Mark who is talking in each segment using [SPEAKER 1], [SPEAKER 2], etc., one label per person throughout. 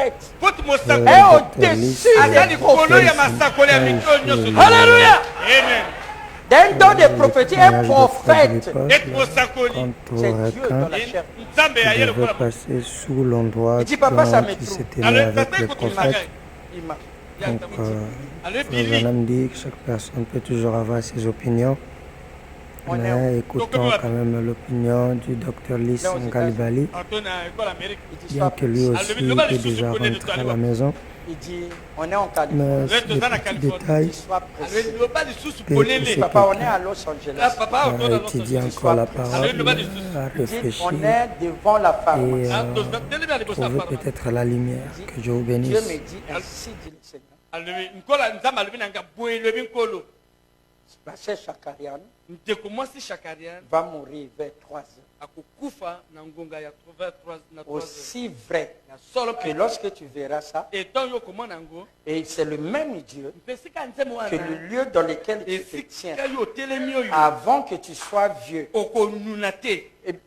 [SPEAKER 1] prophète
[SPEAKER 2] Le
[SPEAKER 1] est
[SPEAKER 2] docteur Lys
[SPEAKER 1] au-dessus des prophètes.
[SPEAKER 2] Alléluia.
[SPEAKER 1] Amen. D'un don de prophétie, un prophète,
[SPEAKER 2] Quant au
[SPEAKER 1] c'est Dieu dans
[SPEAKER 2] requin,
[SPEAKER 1] la chair.
[SPEAKER 2] il devait passer sous l'endroit
[SPEAKER 1] Il dit, papa, ça me
[SPEAKER 2] qui
[SPEAKER 1] trouve.
[SPEAKER 2] s'était mis avec le prophète.
[SPEAKER 1] Il m'a-
[SPEAKER 2] Donc, Frère Branham dit que chaque personne peut toujours avoir ses opinions, mais écoutons quand même l'opinion du docteur Lys Ngalibali,
[SPEAKER 1] il dit,
[SPEAKER 2] bien
[SPEAKER 1] sois
[SPEAKER 2] que lui aussi est déjà rentré à la maison.
[SPEAKER 1] Il dit, on est en Californie.
[SPEAKER 2] Mais c'est des petits détails
[SPEAKER 1] Il soit pressé.
[SPEAKER 2] et c'est
[SPEAKER 1] Papa, on est à Los Angeles.
[SPEAKER 2] à étudier encore la parole, à
[SPEAKER 1] Il dit,
[SPEAKER 2] réfléchir
[SPEAKER 1] on est devant la
[SPEAKER 2] et
[SPEAKER 1] pharmacie.
[SPEAKER 2] trouver peut-être la lumière. Que Dieu vous
[SPEAKER 1] Dieu
[SPEAKER 2] bénisse.
[SPEAKER 1] me dit, ainsi dit le Seigneur. Pasteur Chakarian va mourir vers 3 heures. Aussi vrai que lorsque tu verras ça, et c'est le même Dieu que le lieu dans lequel tu te tiens, avant que tu sois vieux,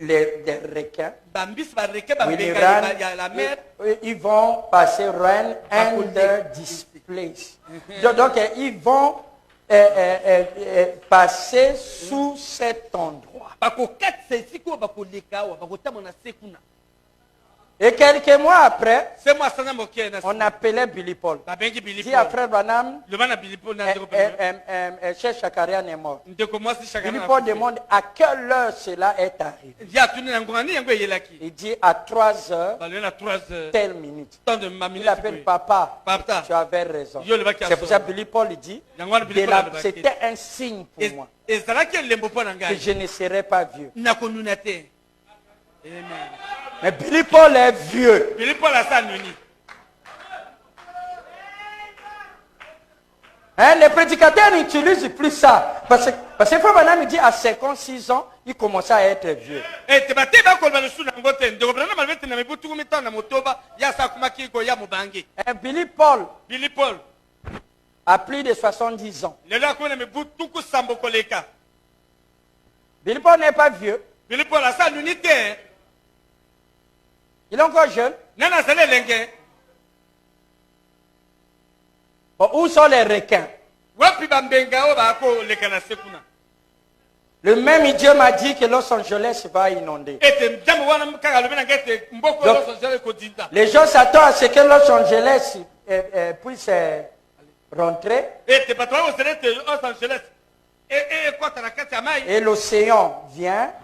[SPEAKER 1] les requins, ils vont passer run under displace. Donc ils vont passer sous cet endroit. Et quelques mois après, on appelait Billy Paul. Dit à Frère Branham, Cher Chakarian est mort. Billy Paul demande à quelle heure cela est arrivé. Il dit à 3 heures, telle minute. Il appelle papa. Tu avais raison. C'est pour ça que Billy Paul dit, c'était un signe pour moi que je ne serais pas vieux. Mais Billy Paul est vieux. Hein, les prédicateurs n'utilisent plus ça. Parce que Frère Branham dit à 56 ans, il commençait à être vieux. Et Billy Paul a plus de 70 ans. Billy Paul n'est pas vieux. Il est encore jeune. Bon, où sont les requins? Le même Dieu m'a dit que Los Angeles va inonder. Donc, les gens s'attendent à ce que Los Angeles puisse rentrer. Et l'océan vient.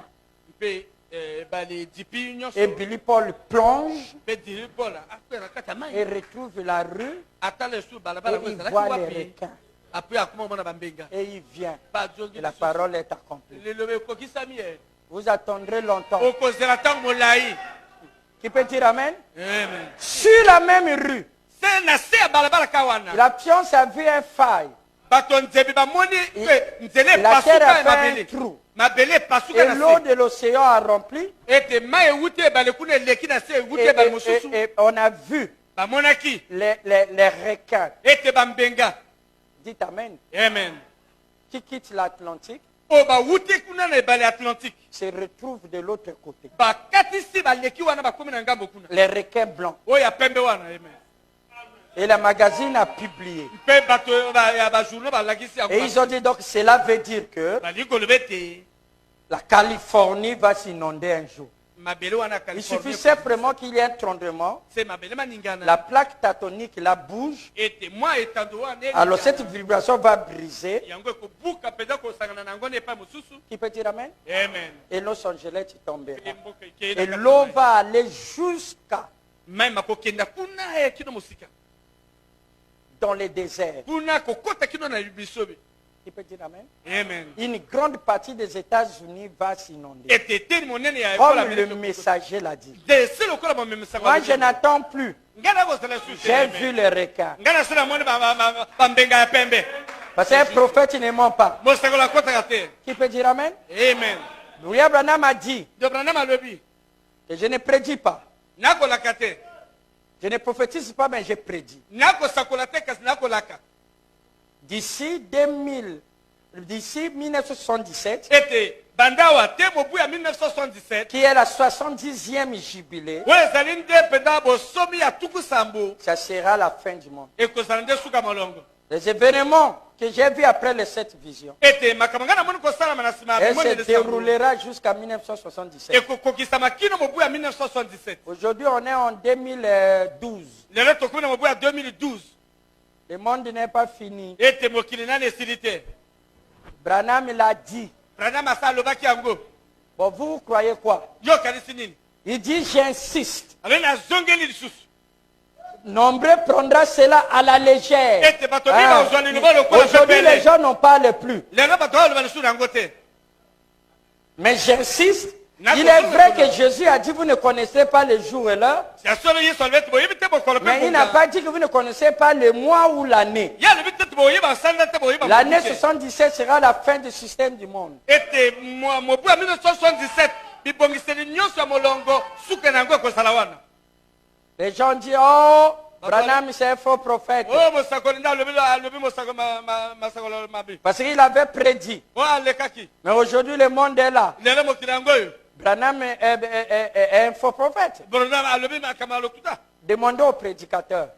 [SPEAKER 1] Et Billy Paul plonge et retrouve la rue et il voit les requins. Et il vient. Et la parole est accomplie. Vous attendrez longtemps. Qui peut dire Amen? Sur la même rue, la pionce a vu un faille. La terre a fait un trou. Et l'eau de l'océan a rempli. Et on a vu les requins. Dites Amen. Qui quittent l'Atlantique se retrouvent de l'autre côté. Les requins blancs. Et la magazine a publié. Et ils ont dit donc cela veut dire que la Californie va s'inonder un jour. Il suffit simplement qu'il y ait un tremblement. La plaque tectonique la bouge. Alors cette vibration va briser. Qui peut dire Amen? Et Los Angeles tombera. Et l'eau va aller jusqu'à dans les déserts. Qui peut dire Amen? Une grande partie des États-Unis va s'inonder. Comme le messager l'a dit. Moi, je n'attends plus. J'ai vu les requins. Parce qu'un prophète ne ment pas. Qui peut dire Amen? William Branham a dit que je ne prédis pas. Je ne prophétise pas, mais je prédis. D'ici 1977, qui est la 70e jubilé, ça sera la fin du monde. Les événements que j'ai vus après les 7 visions, elle se déroulera jusqu'à 1977. Aujourd'hui, on est en 2012. Le monde n'est pas fini. Branham l'a dit. Bon, vous croyez quoi? Il dit, j'insiste. Nombreux prendra cela à la légère. Aujourd'hui, les gens n'en parlent plus. Mais j'insiste. Il est vrai que Jésus a dit, vous ne connaissez pas le jour et l'heure. Mais il n'a pas dit que vous ne connaissez pas le mois ou l'année. L'année 77 sera la fin du système du monde. Les gens disent, oh, Branham c'est un faux prophète. Parce qu'il avait prédit. Mais aujourd'hui le monde est là. Branham est un faux prophète. Demandez au prédicateur.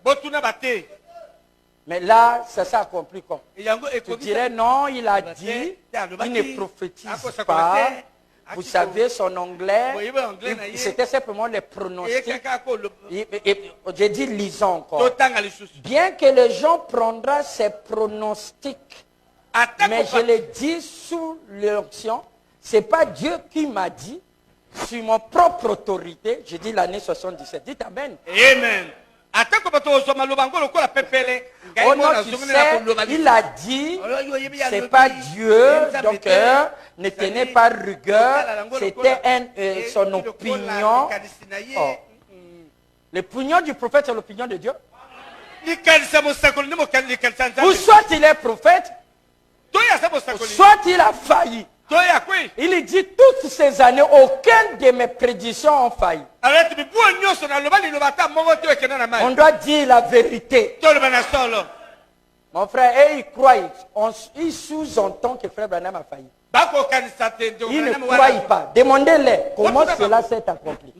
[SPEAKER 1] Mais là, ça s'est accompli comme. Tu dirais non, il a dit, il ne prophétise pas. Vous savez, son anglais, c'était simplement les pronostics. J'ai dit lisons encore. Bien que les gens prendront ces pronostics, mais je le dis sous l'onction, ce n'est pas Dieu qui m'a dit, sur mon propre autorité, j'ai dit l'année 77. Dites Amen. Amen. Oh non, tu sais, il a dit, c'est pas Dieu, donc ne tenez pas rigueur, c'était son opinion. Oh. L'opinion du prophète, c'est l'opinion de Dieu. Ou soit il est prophète, soit il a failli. Il dit toutes ces années, aucune de mes prédictions ont failli. On doit dire la vérité. Mon frère, et il croit, il sous-entend que frère Branham a failli. Il ne croit pas. Demandez-les comment cela s'est accompli.